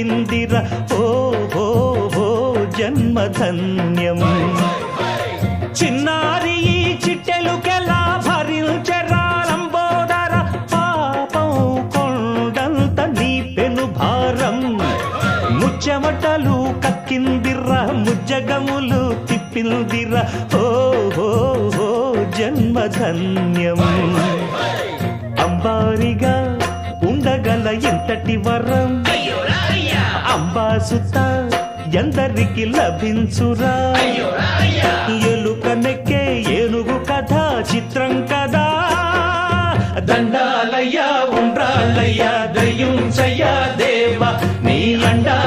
తిప్పిందిర ఓ హో హో జన్మధన్యం చిన్నారి ఈ చిట్టెలుకెలా భరించరాలంబోదర పాపం కొండంత నీ పెను భారం ముచ్చెమటలు కక్కిందిర్ర ముజ్జగములు తిప్పిందిర ఓ హో హో జన్మధన్యం అంబారిగా ఉండగల ఎంతటి వరం అంబాసుత ఎందరికి లభించురా ఎలుకనెక్కే ఏనుగు కథ చిత్రం కదా దండాలయ్యా ఉండ్రాళ్ళయ్యా దయ్యుంచయ్యా దేవ నీ అండా